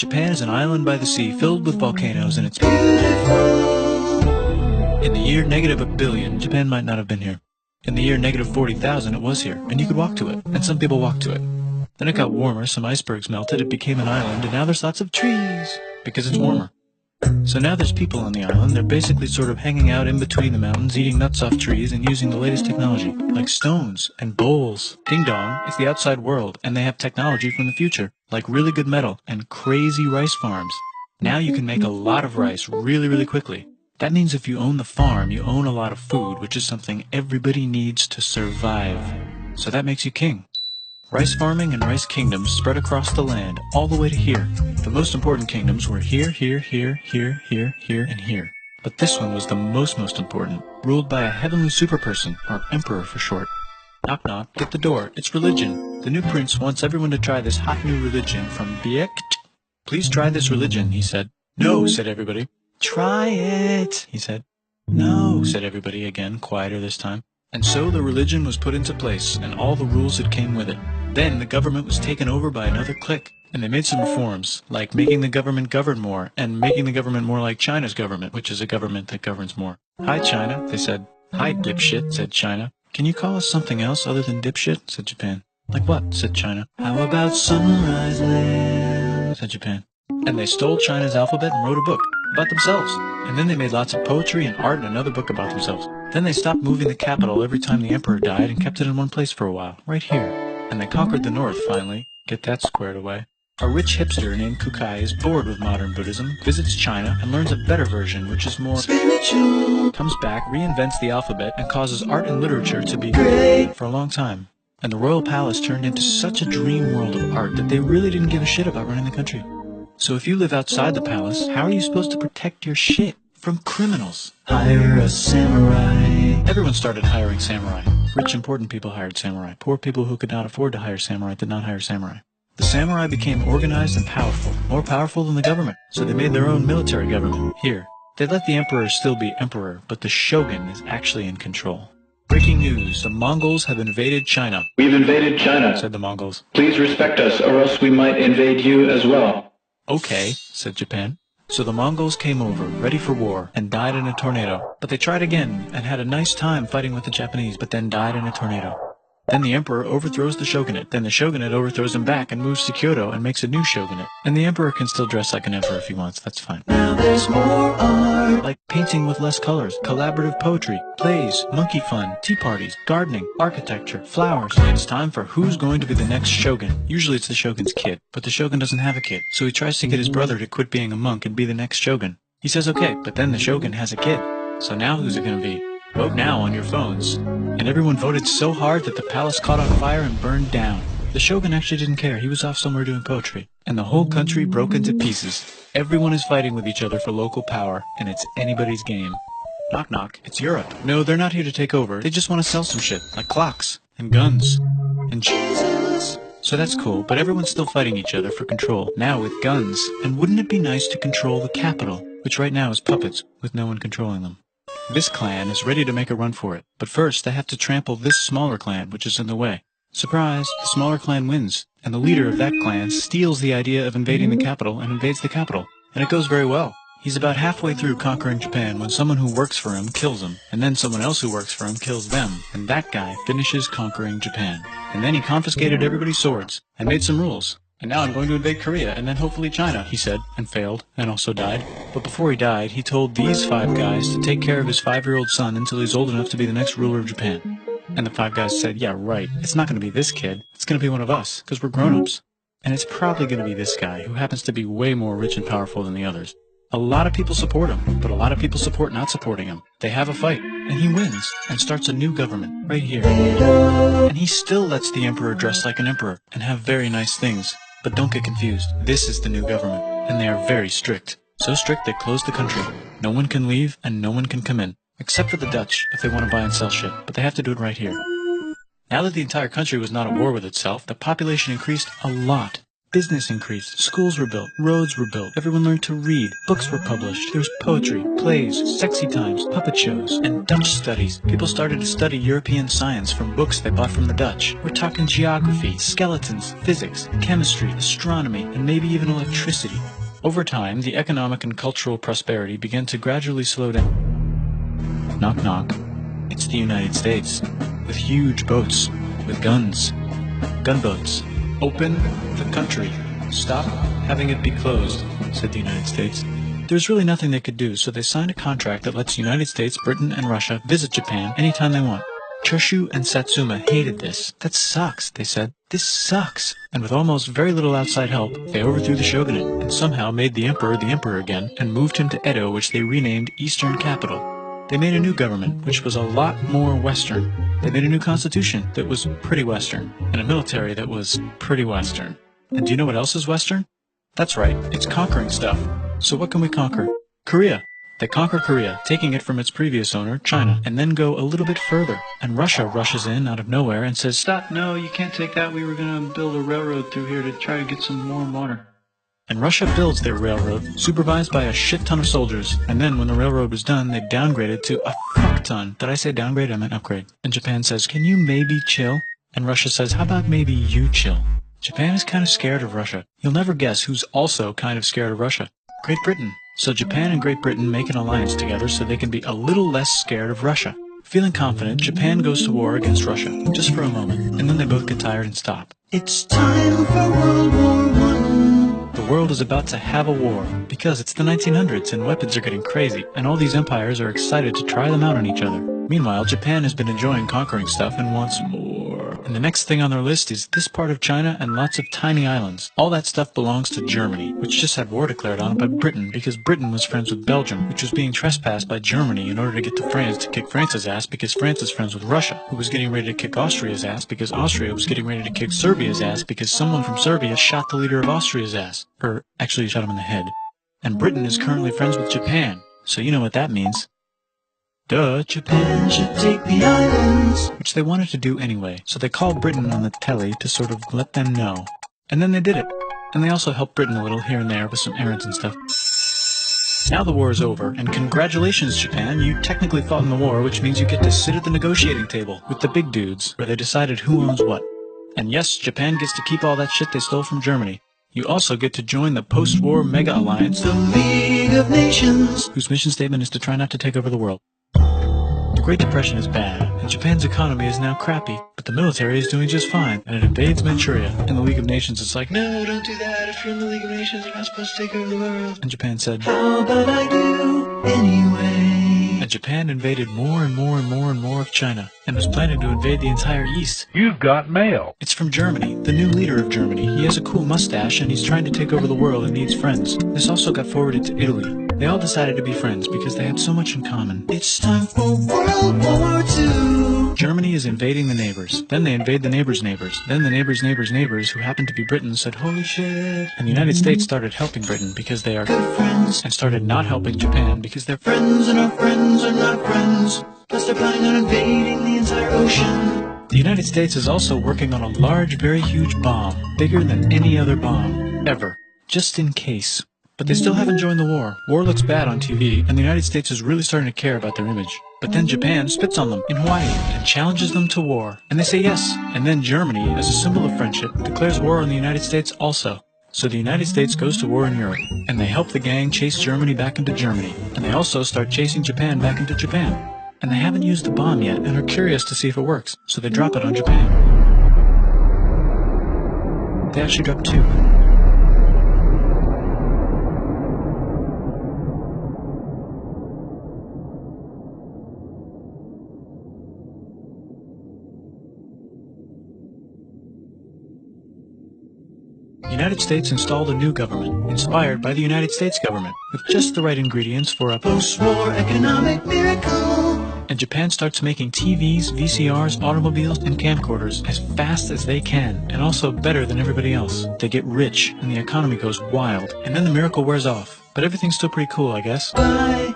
Japan is an island by the sea filled with volcanoes, and it's beautiful. In the year -1 billion, Japan might not have been here. In the year -40,000, it was here, and you could walk to it, and some people walked to it. Then it got warmer, some icebergs melted, it became an island, and now there's lots of trees, because it's warmer. So now there's people on the island. They're basically sort of hanging out in between the mountains, eating nuts off trees and using the latest technology, like stones and bowls. Ding dong, it's the outside world, and they have technology from the future, like really good metal and crazy rice farms. Now you can make a lot of rice really, really quickly. That means if you own the farm, you own a lot of food, which is something everybody needs to survive. So that makes you king. Rice farming and rice kingdoms spread across the land, all the way to here. The most important kingdoms were here, here, here, here, here, here, and here. But this one was the most important, ruled by a heavenly superperson, or emperor for short. Knock knock, get the door, it's religion. The new prince wants everyone to try this hot new religion from Biekt. Please try this religion, he said. No, said everybody. Try it, he said. No, said everybody again, quieter this time. And so the religion was put into place, and all the rules that came with it. Then the government was taken over by another clique, and they made some reforms, like making the government govern more, and making the government more like China's government, which is a government that governs more. Hi, China, they said. Hi, dipshit, said China. Can you call us something else other than dipshit, said Japan. Like what, said China. How about Sunrise Land, said Japan. And they stole China's alphabet and wrote a book about themselves. And then they made lots of poetry and art and another book about themselves. Then they stopped moving the capital every time the emperor died and kept it in one place for a while, right here. And they conquered the north, finally. Get that squared away. A rich hipster named Kukai is bored with modern Buddhism, visits China, and learns a better version, which is more spiritual. Comes back, reinvents the alphabet, and causes art and literature to be great for a long time. And the royal palace turned into such a dream world of art that they really didn't give a shit about running the country. So if you live outside the palace, how are you supposed to protect your shit from criminals? Hire a samurai. Everyone started hiring samurai. Rich, important people hired samurai. Poor people who could not afford to hire samurai did not hire samurai. The samurai became organized and powerful, more powerful than the government, so they made their own military government. Here, they let the emperor still be emperor, but the shogun is actually in control. Breaking news, the Mongols have invaded China. We've invaded China, said the Mongols. Please respect us, or else we might invade you as well. Okay, said Japan. So the Mongols came over, ready for war, and died in a tornado. But they tried again, and had a nice time fighting with the Japanese, but then died in a tornado. Then the emperor overthrows the shogunate. Then the shogunate overthrows him back and moves to Kyoto and makes a new shogunate. And the emperor can still dress like an emperor if he wants, that's fine. Now there's more art. Like painting with less colors, collaborative poetry, plays, monkey fun, tea parties, gardening, architecture, flowers. It's time for who's going to be the next shogun. Usually it's the shogun's kid, but the shogun doesn't have a kid. So he tries to get his brother to quit being a monk and be the next shogun. He says okay, but then the shogun has a kid. So now who's it going to be? Vote now on your phones. And everyone voted so hard that the palace caught on fire and burned down. The shogun actually didn't care. He was off somewhere doing poetry. And the whole country broke into pieces. Everyone is fighting with each other for local power, and it's anybody's game. Knock knock, it's Europe. No, they're not here to take over. They just want to sell some shit, like clocks, and guns, and Jesus. So that's cool, but everyone's still fighting each other for control, now with guns. And wouldn't it be nice to control the capital, which right now is puppets, with no one controlling them? This clan is ready to make a run for it, but first they have to trample this smaller clan, which is in the way. Surprise, the smaller clan wins, and the leader of that clan steals the idea of invading the capital and invades the capital. And it goes very well. He's about halfway through conquering Japan when someone who works for him kills him, and then someone else who works for him kills them, and that guy finishes conquering Japan. And then he confiscated everybody's swords, and made some rules. And now I'm going to invade Korea, and then hopefully China, he said, and failed, and also died. But before he died, he told these 5 guys to take care of his 5-year-old son until he's old enough to be the next ruler of Japan. And the 5 guys said, yeah, right, it's not going to be this kid, it's going to be one of us, because we're grown-ups. And it's probably going to be this guy, who happens to be way more rich and powerful than the others. A lot of people support him, but a lot of people support not supporting him. They have a fight, and he wins, and starts a new government, right here. And he still lets the emperor dress like an emperor, and have very nice things. But don't get confused, this is the new government, and they are very strict. So strict they closed the country. No one can leave, and no one can come in. Except for the Dutch, if they want to buy and sell shit, but they have to do it right here. Now that the entire country was not at war with itself, the population increased a lot. Business increased, schools were built, roads were built, everyone learned to read, books were published, there was poetry, plays, sexy times, puppet shows, and Dutch studies. People started to study European science from books they bought from the Dutch. We're talking geography, skeletons, physics, chemistry, astronomy, and maybe even electricity. Over time, the economic and cultural prosperity began to gradually slow down. Knock knock. It's the United States, with huge boats, with guns. Gunboats. Open the country. Stop having it be closed, said the United States. There's really nothing they could do, so they signed a contract that lets the United States, Britain, and Russia visit Japan anytime they want. Choshu and Satsuma hated this. That sucks, they said. This sucks. And with almost very little outside help, they overthrew the shogunate and somehow made the emperor again and moved him to Edo, which they renamed Eastern Capital. They made a new government, which was a lot more Western. They made a new constitution that was pretty Western, and a military that was pretty Western. And do you know what else is Western? That's right, it's conquering stuff. So what can we conquer? Korea. They conquer Korea, taking it from its previous owner, China, and then go a little bit further. And Russia rushes in out of nowhere and says, "Stop, no, you can't take that. We were going to build a railroad through here to try to get some warm water." And Russia builds their railroad, supervised by a shit ton of soldiers. And then when the railroad was done, they downgraded to a fuck ton. Did I say downgrade? I meant upgrade. And Japan says, "Can you maybe chill?" And Russia says, "How about maybe you chill?" Japan is kind of scared of Russia. You'll never guess who's also kind of scared of Russia. Great Britain. So Japan and Great Britain make an alliance together so they can be a little less scared of Russia. Feeling confident, Japan goes to war against Russia, just for a moment, and then they both get tired and stop. It's time for World War I. The world is about to have a war, because it's the 1900s and weapons are getting crazy, and all these empires are excited to try them out on each other. Meanwhile, Japan has been enjoying conquering stuff and wants more. And the next thing on their list is this part of China and lots of tiny islands. All that stuff belongs to Germany, which just had war declared on it by Britain because Britain was friends with Belgium, which was being trespassed by Germany in order to get to France to kick France's ass because France is friends with Russia, who was getting ready to kick Austria's ass because Austria was getting ready to kick Serbia's ass because someone from Serbia shot the leader of Austria's ass. Or, actually, he shot him in the head. And Britain is currently friends with Japan, so you know what that means. Duh, Japan should take the islands. Which they wanted to do anyway, so they called Britain on the telly to sort of let them know. And then they did it. And they also helped Britain a little here and there with some errands and stuff. Now the war is over, and congratulations, Japan, you technically fought in the war, which means you get to sit at the negotiating table with the big dudes, where they decided who owns what. And yes, Japan gets to keep all that shit they stole from Germany. You also get to join the post-war mega-alliance, the League of Nations, whose mission statement is to try not to take over the world. The Great Depression is bad, and Japan's economy is now crappy, but the military is doing just fine, and it invades Manchuria. And the League of Nations is like, "No, don't do that. If you're in the League of Nations, you're not supposed to take over the world." And Japan said, "How about I do anyway?" And Japan invaded more and more and more and more of China, and was planning to invade the entire East. You've got mail. It's from Germany, the new leader of Germany. He has a cool mustache, and he's trying to take over the world and needs friends. This also got forwarded to Italy. They all decided to be friends because they had so much in common. It's time for World War II. Germany is invading the neighbors. Then they invade the neighbors' neighbors. Then the neighbors' neighbors' neighbors, who happened to be Britain, said, "Holy shit." And the United States started helping Britain because they are good friends, and started not helping Japan because they're friends and our friends are not friends. Plus they're planning on invading the entire ocean. The United States is also working on a large, very huge bomb, bigger than any other bomb, ever, just in case. But they still haven't joined the war. War looks bad on TV, and the United States is really starting to care about their image. But then Japan spits on them in Hawaii and challenges them to war. And they say yes. And then Germany, as a symbol of friendship, declares war on the United States also. So the United States goes to war in Europe, and they help the gang chase Germany back into Germany. And they also start chasing Japan back into Japan. And they haven't used the bomb yet and are curious to see if it works, so they drop it on Japan. They actually drop two. The United States installed a new government, inspired by the United States government, with just the right ingredients for a post-war economic miracle. And Japan starts making TVs, VCRs, automobiles, and camcorders as fast as they can, and also better than everybody else. They get rich, and the economy goes wild, and then the miracle wears off. But everything's still pretty cool, I guess. Bye.